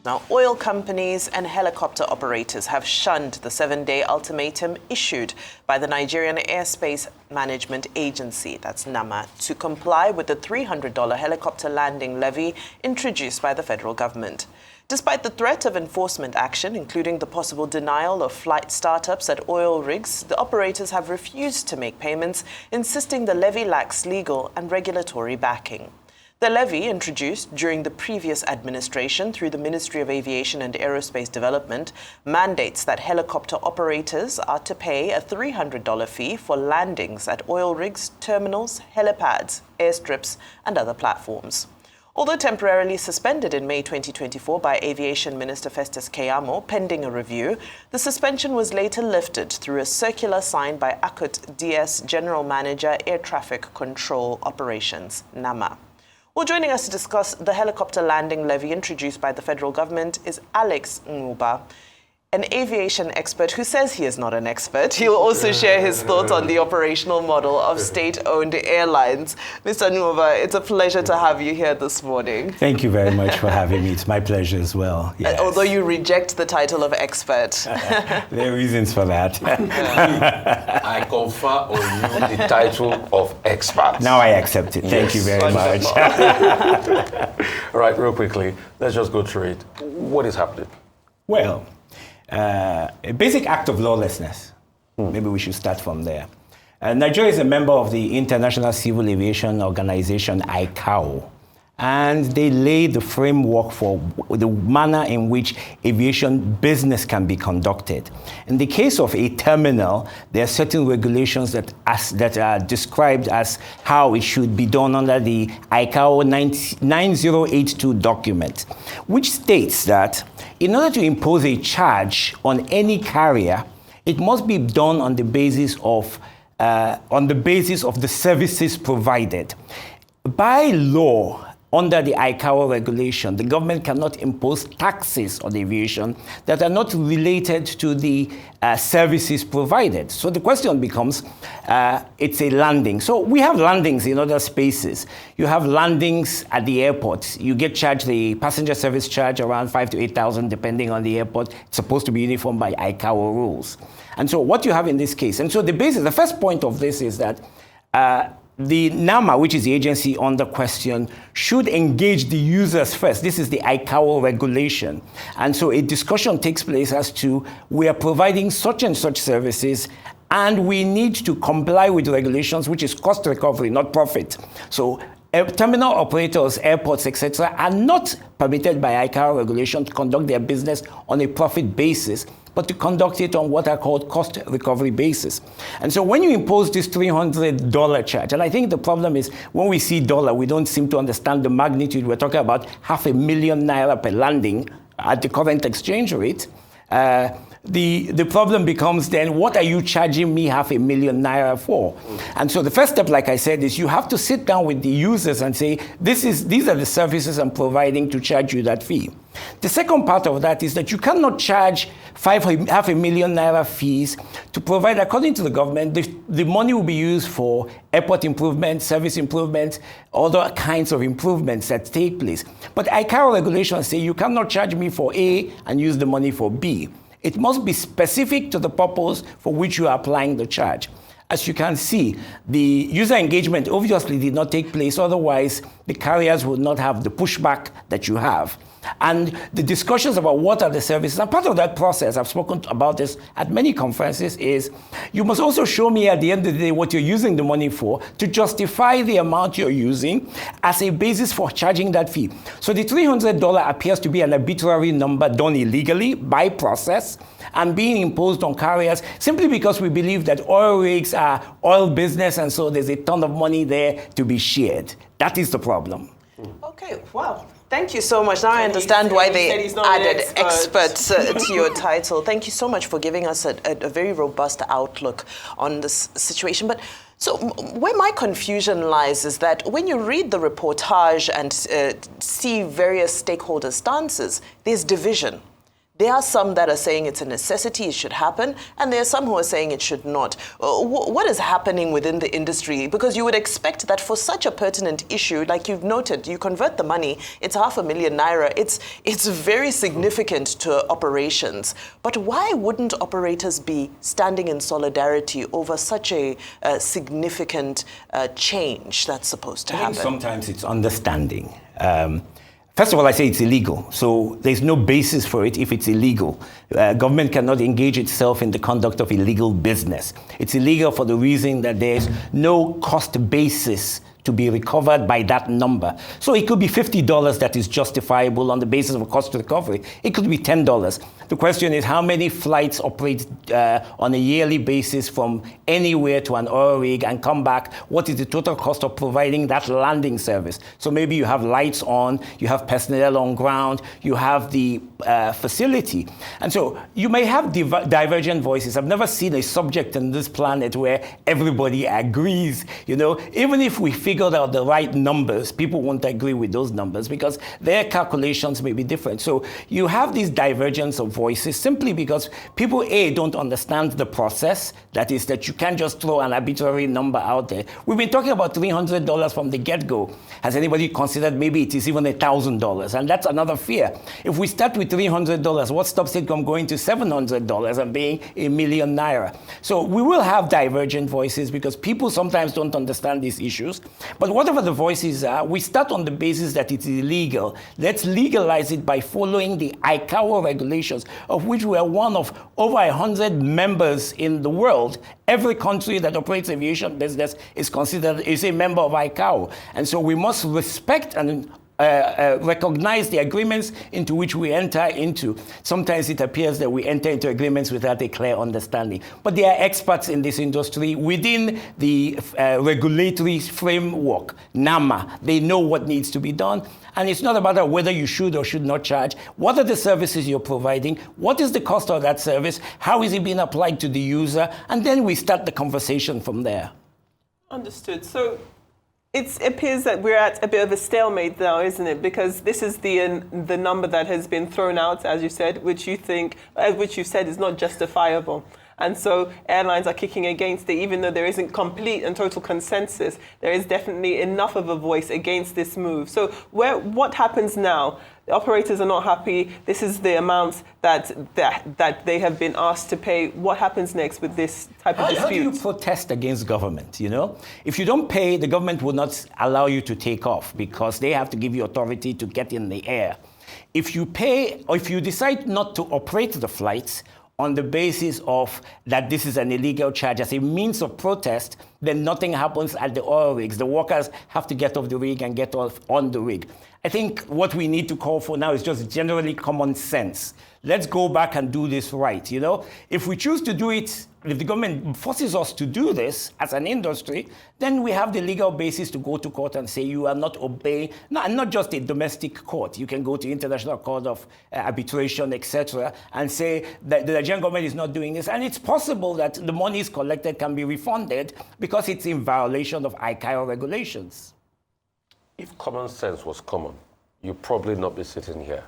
Now, oil companies and helicopter operators have shunned the 7-day ultimatum issued by the Nigerian Airspace Management Agency, that's NAMA, to comply with the $300 helicopter landing levy introduced by the federal government. Despite the threat of enforcement action, including the possible denial of flight startups at oil rigs, the operators have refused to make payments, insisting the levy lacks legal and regulatory backing. The levy, introduced during the previous administration through the Ministry of Aviation and Aerospace Development, mandates that helicopter operators are to pay a $300 fee for landings at oil rigs, terminals, helipads, airstrips, and other platforms. Although temporarily suspended in May 2024 by Aviation Minister Festus Keyamo pending a review, the suspension was later lifted through a circular signed by ACUT DS General Manager Air Traffic Control Operations, NAMA. Well, joining us to discuss the helicopter landing levy introduced by the federal government is Alex Nwuba, an aviation expert who says he is not an expert. He'll also share his thoughts on the operational model of state-owned airlines. Mr. Nwuba, it's a pleasure to have you here this morning. Thank you very much for having me. It's my pleasure as well. Yes. Although you reject the title of expert. There are reasons for that. I confer on you the title of expert. Now I accept it. Thank you very much. All right, real quickly, let's just go through it. What is happening? Well, a basic act of lawlessness. Maybe we should start from there. Nigeria is a member of the International Civil Aviation Organization, ICAO, and they lay the framework for the manner in which aviation business can be conducted. In the case of a terminal, there are certain regulations that are described as how it should be done under the ICAO 9082 document, which states that in order to impose a charge on any carrier, it must be done on the basis of the services provided. By law, under the ICAO regulation, the government cannot impose taxes on aviation that are not related to the services provided. So the question becomes, it's a landing. So we have landings in other spaces. You have landings at the airport. You get charged the passenger service charge around 5,000 to 8,000, depending on the airport. It's supposed to be uniform by ICAO rules. And so what you have in this case, and so the first point of this is that the NAMA, which is the agency under question, should engage the users first. This is the ICAO regulation. And so a discussion takes place as to, we are providing such and such services, and we need to comply with regulations, which is cost recovery, not profit. So terminal operators, airports, etc., are not permitted by ICAO regulation to conduct their business on a profit basis, but to conduct it on what are called cost recovery basis. And so when you impose this $300 charge, and I think the problem is when we see dollar, we don't seem to understand the magnitude. We're talking about $500,000 per landing at the current exchange rate. The problem becomes then, what are you charging me $500,000 for? And so the first step, like I said, is you have to sit down with the users and say, these are the services I'm providing to charge you that fee. The second part of that is that you cannot charge $500,000 fees to provide, according to the government, the money will be used for airport improvements, service improvements, other kinds of improvements that take place. But ICAO regulations say you cannot charge me for A and use the money for B. It must be specific to the purpose for which you are applying the charge. As you can see, the user engagement obviously did not take place, otherwise the carriers would not have the pushback that you have. And the discussions about what are the services, and part of that process, I've spoken about this at many conferences, is you must also show me at the end of the day what you're using the money for to justify the amount you're using as a basis for charging that fee. So the $300 appears to be an arbitrary number done illegally by process and being imposed on carriers simply because we believe that oil rigs are oil business, and so there's a ton of money there to be shared. That is the problem. Okay, wow. Thank you so much. Now I understand why they added experts to your title. Thank you so much for giving us a very robust outlook on this situation. But so where my confusion lies is that when you read the reportage and see various stakeholder stances, there's division. There are some that are saying it's a necessity, it should happen, and there are some who are saying it should not. What is happening within the industry? Because you would expect that for such a pertinent issue, like you've noted, you convert the money, it's ₦500,000 Naira, it's very significant to operations. But why wouldn't operators be standing in solidarity over such a significant change that's supposed to happen? I think sometimes it's understanding. First of all, I say it's illegal. So there's no basis for it if it's illegal. Government cannot engage itself in the conduct of illegal business. It's illegal for the reason that there's no cost basis to be recovered by that number. So it could be $50 that is justifiable on the basis of a cost recovery. It could be $10. The question is how many flights operate on a yearly basis from anywhere to an oil rig and come back? What is the total cost of providing that landing service? So maybe you have lights on, you have personnel on ground, you have the facility. And so you may have divergent voices. I've never seen a subject on this planet where everybody agrees. You know, even if we figured out the right numbers, people won't agree with those numbers because their calculations may be different. So you have this divergence of voices simply because people, A, don't understand the process. That is that you can't just throw an arbitrary number out there. We've been talking about $300 from the get-go. Has anybody considered maybe it is even $1,000? And that's another fear. If we start with $300, what stops it from going to $700 and being ₦1,000,000? So we will have divergent voices because people sometimes don't understand these issues. But whatever the voices are, we start on the basis that it's illegal. Let's legalize it by following the ICAO regulations, of which we are one of over 100 members in the world. Every country that operates aviation business is a member of ICAO. And so we must respect and recognize the agreements into which we enter into. Sometimes it appears that we enter into agreements without a clear understanding. But there are experts in this industry within the regulatory framework, NAMA. They know what needs to be done. And it's not about whether you should or should not charge. What are the services you're providing? What is the cost of that service? How is it being applied to the user? And then we start the conversation from there. Understood. So it appears that we're at a bit of a stalemate now, isn't it? Because this is the number that has been thrown out, as you said, which you said is not justifiable. And so airlines are kicking against it, even though there isn't complete and total consensus. There is definitely enough of a voice against this move. So what happens now? The operators are not happy. This is the amounts that they have been asked to pay. What happens next with this type of dispute? How do you protest against government, you know? If you don't pay, the government will not allow you to take off because they have to give you authority to get in the air. If you pay, or if you decide not to operate the flights on the basis of that this is an illegal charge as a means of protest, then nothing happens at the oil rigs. The workers have to get off the rig and get off on the rig. I think what we need to call for now is just generally common sense. Let's go back and do this right, you know? If we choose to do it, if the government forces us to do this as an industry, then we have the legal basis to go to court and say you are not obeying, not just a domestic court. You can go to International Court of Arbitration, etc., and say that the Nigerian government is not doing this. And it's possible that the monies collected can be refunded because it's in violation of ICAO regulations. If common sense was common, you'd probably not be sitting here.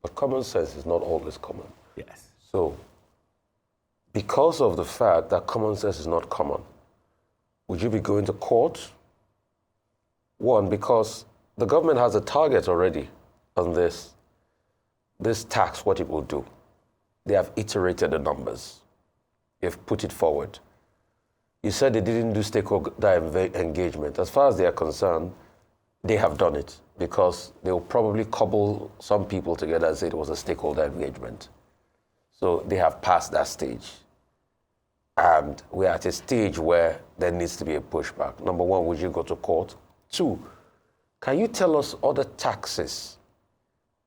But common sense is not always common. Yes. So, because of the fact that common sense is not common, would you be going to court? One, because the government has a target already on this tax, what it will do. They have iterated the numbers. They've put it forward. You said they didn't do stakeholder engagement. As far as they are concerned, they have done it because they will probably cobble some people together and say it was a stakeholder engagement. So they have passed that stage. And we're at a stage where there needs to be a pushback. Number one, would you go to court? Two, can you tell us other taxes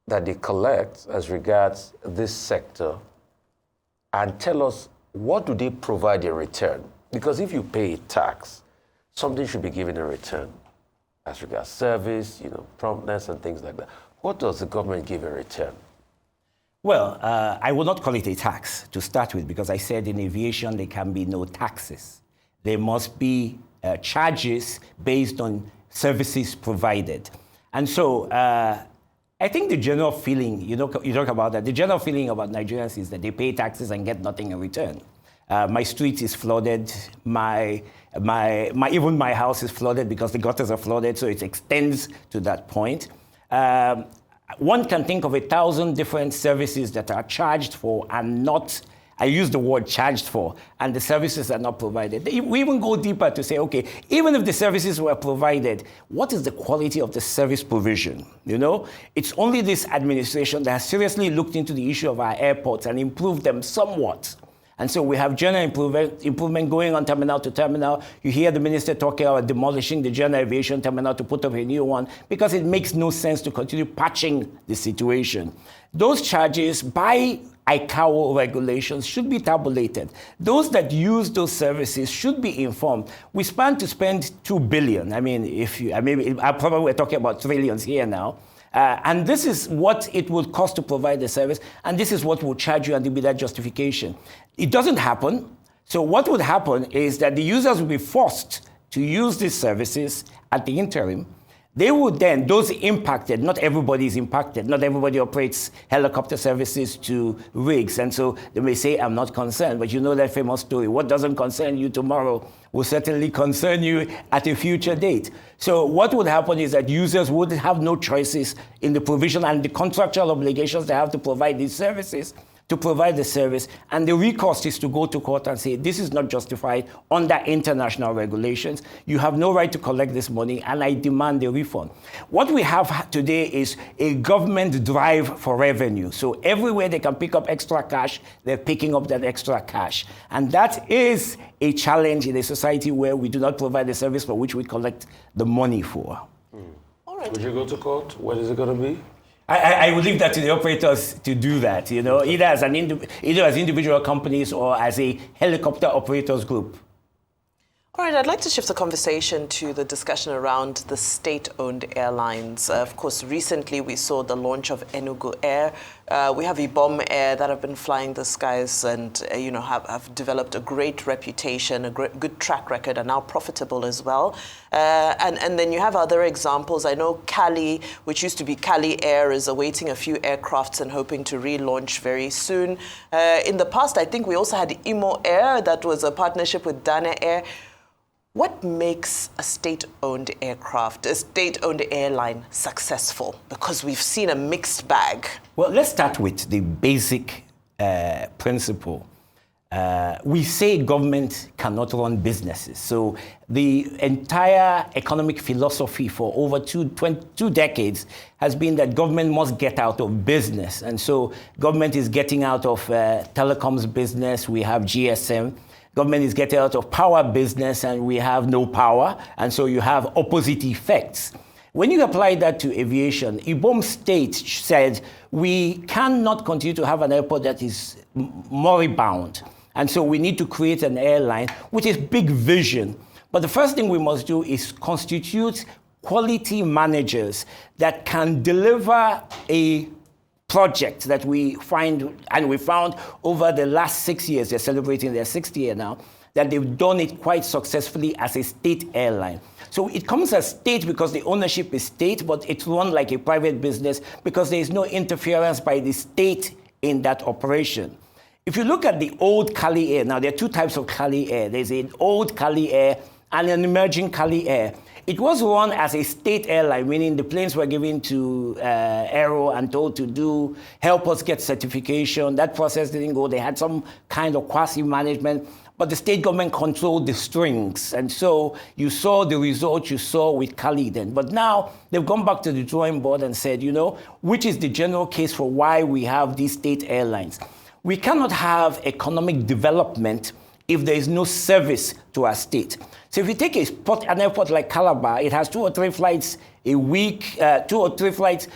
that they collect as regards this sector and tell us what do they provide in return? Because if you pay a tax, something should be given in return as regards service, promptness and things like that. What does the government give in return? Well, I will not call it a tax to start with because I said in aviation there can be no taxes. There must be charges based on services provided. And so I think the general feeling, you talk about that, the general feeling about Nigerians is that they pay taxes and get nothing in return. My street is flooded. Even my house is flooded because the gutters are flooded, so it extends to that point. One can think of 1,000 different services that are charged for and not, I use the word charged for, and the services are not provided. We even go deeper to say, okay, even if the services were provided, what is the quality of the service provision? It's only this administration that has seriously looked into the issue of our airports and improved them somewhat. And so we have general improvement going on terminal to terminal. You hear the minister talking about demolishing the general aviation terminal to put up a new one because it makes no sense to continue patching the situation. Those charges by ICAO regulations should be tabulated. Those that use those services should be informed. We plan to spend $2 billion. I probably we're talking about trillions here now. And this is what it would cost to provide the service, and this is what will charge you, and there will be that justification. It doesn't happen. So what would happen is that the users will be forced to use these services at the interim. They would then, those impacted, not everybody is impacted, not everybody operates helicopter services to rigs, and so they may say, I'm not concerned, but you know that famous story, what doesn't concern you tomorrow will certainly concern you at a future date. So what would happen is that users would have no choices in the provision and the contractual obligations they have to provide these services, to provide the service, and the recourse is to go to court and say, this is not justified under international regulations. You have no right to collect this money, and I demand a refund. What we have today is a government drive for revenue. So everywhere they can pick up extra cash, they're picking up that extra cash. And that is a challenge in a society where we do not provide the service for which we collect the money for. All right. Would you go to court? When is it going to be? I would leave that to the operators to do that, either as individual companies or as a helicopter operators group. All right, I'd like to shift the conversation to the discussion around the state-owned airlines. Of course, recently we saw the launch of Enugu Air. We have Ibom Air that have been flying the skies and have developed a great reputation, a good track record, and now profitable as well. And then you have other examples. I know Cali, which used to be Cali Air, is awaiting a few aircrafts and hoping to relaunch very soon. In the past, I think we also had Imo Air, that was a partnership with Dana Air. What makes a state-owned aircraft, a state-owned airline successful? Because we've seen a mixed bag. Well, let's start with the basic principle. We say government cannot run businesses. So the entire economic philosophy for over two decades has been that government must get out of business. And so government is getting out of telecoms business. We have GSM. Government is getting out of power business, and we have no power, and so you have opposite effects. When you apply that to aviation, Ibom State said, we cannot continue to have an airport that is moribund, and so we need to create an airline, which is big vision. But the first thing we must do is constitute quality managers that can deliver a project that we find, and we found over the last 6 years, they're celebrating their 6th year now, that they've done it quite successfully as a state airline. So it comes as state because the ownership is state, but it's run like a private business because there is no interference by the state in that operation. If you look at the old Cali Air, now there are two types of Cali Air. There's an old Cali Air and an emerging Cali Air. It was run as a state airline, meaning the planes were given to Aero and told to help us get certification. That process didn't go. They had some kind of quasi-management, but the state government controlled the strings. And so you saw the results you saw with Cali then. But now they've gone back to the drawing board and said, which is the general case for why we have these state airlines? We cannot have economic development if there is no service to our state. So if you take an airport like Calabar, it has 2 or 3 flights a week, 2 or 3 flights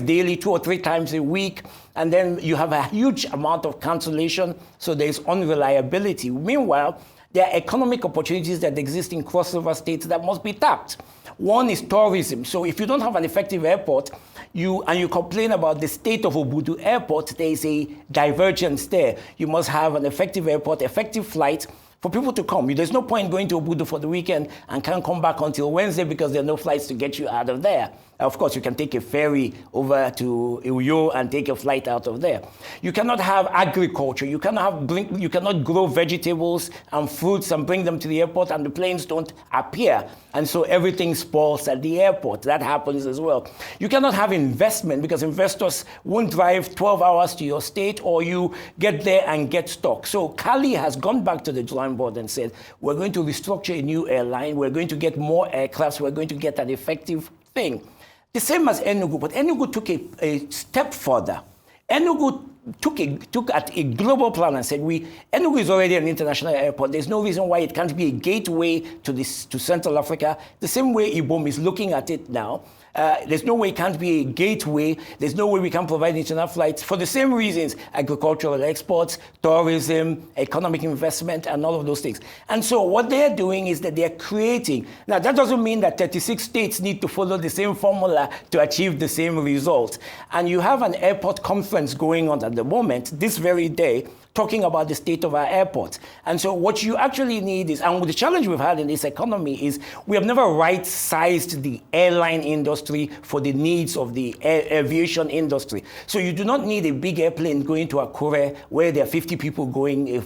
daily, 2 or 3 times a week, and then you have a huge amount of cancellation, so there is unreliability. Meanwhile, there are economic opportunities that exist in cross-river states that must be tapped. One is tourism. So if you don't have an effective airport, you complain about the state of Obudu Airport, there is a divergence there. You must have an effective airport, effective flight, for people to come. There's no point going to Obudu for the weekend and can't come back until Wednesday because there are no flights to get you out of there. Of course, you can take a ferry over to Uyo and take a flight out of there. You cannot have agriculture. You cannot grow vegetables and fruits and bring them to the airport and the planes don't appear. And so everything spoils at the airport. That happens as well. You cannot have investment because investors won't drive 12 hours to your state or you get there and get stuck. So Cali has gone back to the drawing board and said, we're going to restructure a new airline. We're going to get more aircrafts. We're going to get an effective thing. The same as Enugu, but Enugu took a step further. Enugu took at a global plan and said, Enugu is already an international airport. There's no reason why it can't be a gateway to Central Africa. The same way Ibom is looking at it now. There's no way it can't be a gateway. There's no way we can provide international flights for the same reasons: agricultural exports, tourism, economic investment, and all of those things. And so what they're doing is that they're creating. Now, that doesn't mean that 36 states need to follow the same formula to achieve the same result. And you have an airport conference going on at the moment, this very day, talking about the state of our airports. And so what you actually need is, and the challenge we've had in this economy is we have never right-sized the airline industry for the needs of the aviation industry. So you do not need a big airplane going to Akure where there are 50 people going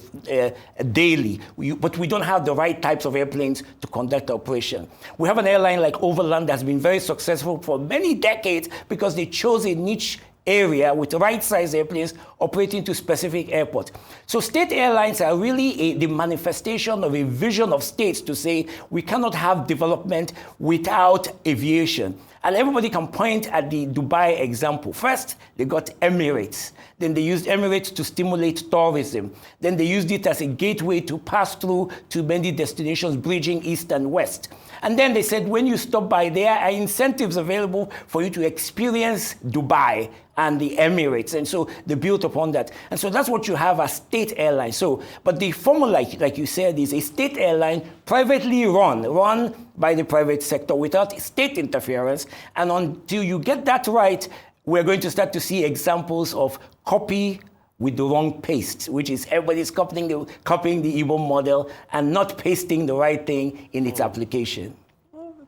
daily, but we don't have the right types of airplanes to conduct operation. We have an airline like Overland that's been very successful for many decades because they chose a niche area with right-sized airplanes operating to specific airports. So state airlines are really the manifestation of a vision of states to say we cannot have development without aviation. And everybody can point at the Dubai example. First, they got Emirates. Then they used Emirates to stimulate tourism. Then they used it as a gateway to pass through to many destinations bridging east and west. And then they said, when you stop by, there are incentives available for you to experience Dubai and the Emirates. And so they built upon that. And so that's what you have as state airlines. So, but the formula, like you said, is a state airline privately run by the private sector without state interference. And until you get that right, we're going to start to see examples of copy with the wrong paste, which is everybody's copying the Igbo model and not pasting the right thing in its application.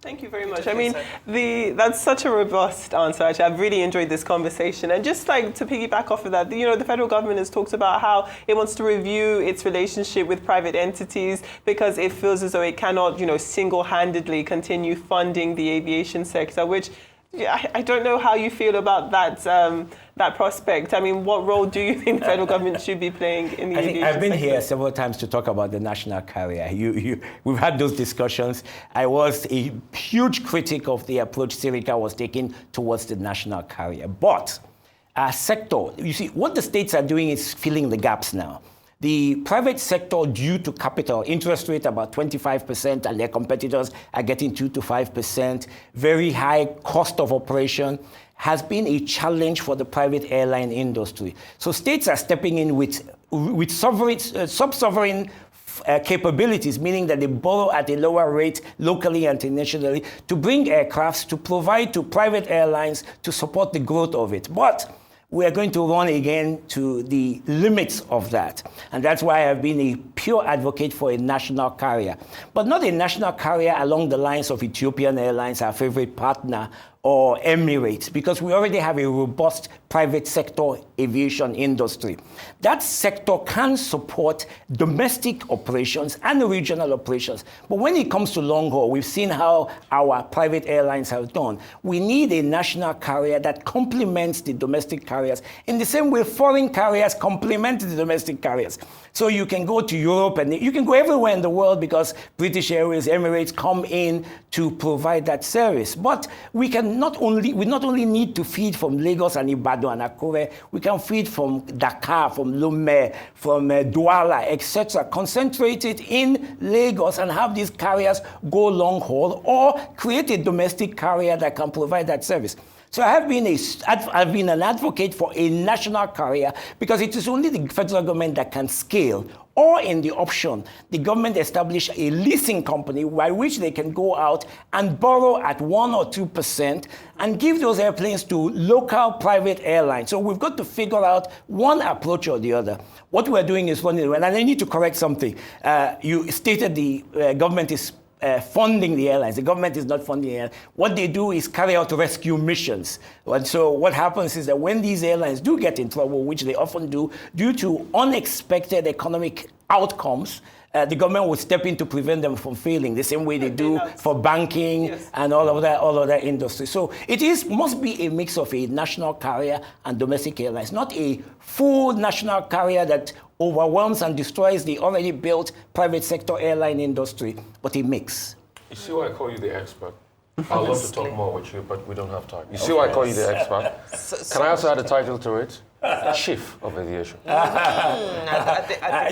Thank you very much. I mean, that's such a robust answer. Actually, I've really enjoyed this conversation. And just like to piggyback off of that, the federal government has talked about how it wants to review its relationship with private entities because it feels as though it cannot, single-handedly continue funding the aviation sector, which I don't know how you feel about that prospect. I mean, what role do you think the federal government should be playing in the aviation I've been sector? here several times to talk about the national carrier. We've had those discussions. I was a huge critic of the approach Sirica was taking towards the national carrier. But our sector, you see, what the states are doing is filling the gaps now. The private sector, due to capital, interest rate about 25%, and their competitors are getting 2 to 5%, very high cost of operation, has been a challenge for the private airline industry. So states are stepping in with sub-sovereign capabilities, meaning that they borrow at a lower rate locally and internationally to bring aircrafts to provide to private airlines to support the growth of it. But we are going to run again to the limits of that. And that's why I've been a pure advocate for a national carrier. But not a national carrier along the lines of Ethiopian Airlines, our favorite partner, or Emirates, because we already have a robust private sector aviation industry. That sector can support domestic operations and regional operations. But when it comes to long haul, we've seen how our private airlines have done. We need a national carrier that complements the domestic carriers in the same way foreign carriers complement the domestic carriers. So you can go to Europe and you can go everywhere in the world because British Airways, Emirates come in to provide that service. But we not only need to feed from Lagos and Ibadan and Akure, we can feed from Dakar, from Lomé, from Douala, etc., concentrated in Lagos and have these carriers go long haul or create a domestic carrier that can provide that service. So I've been an advocate for a national carrier because it is only the federal government that can scale or in the option, the government establish a leasing company by which they can go out and borrow at 1 or 2% and give those airplanes to local private airlines. So we've got to figure out one approach or the other. What we're doing is funding, and I need to correct something. You stated the government is funding the airlines. The government is not funding the airlines. What they do is carry out rescue missions. And so what happens is that when these airlines do get in trouble, which they often do, due to unexpected economic outcomes, the government will step in to prevent them from failing, the same way they do for banking and all of that industry. So it must be a mix of a national carrier and domestic airlines, not a full national carrier that overwhelms and destroys the already built private sector airline industry, but a mix. You see why I call you the expert? I'd love to talk more with you, but we don't have time. You see why I call you the expert? Can I also add a title to it? Chief of Aviation.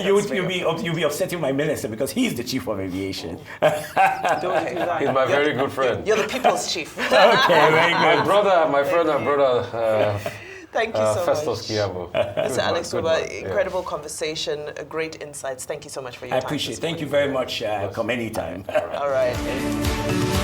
You'll be upsetting my minister because he's the chief of aviation. Don't do that. He's my very good friend. You're the people's chief. Okay, very good. My friend and brother, Thank you so Festus much. Kiamu. Mr. Alex Good Nwuba, man. incredible conversation, great insights. Thank you so much for your I time. appreciate it. Thank you very much. Come anytime. All right.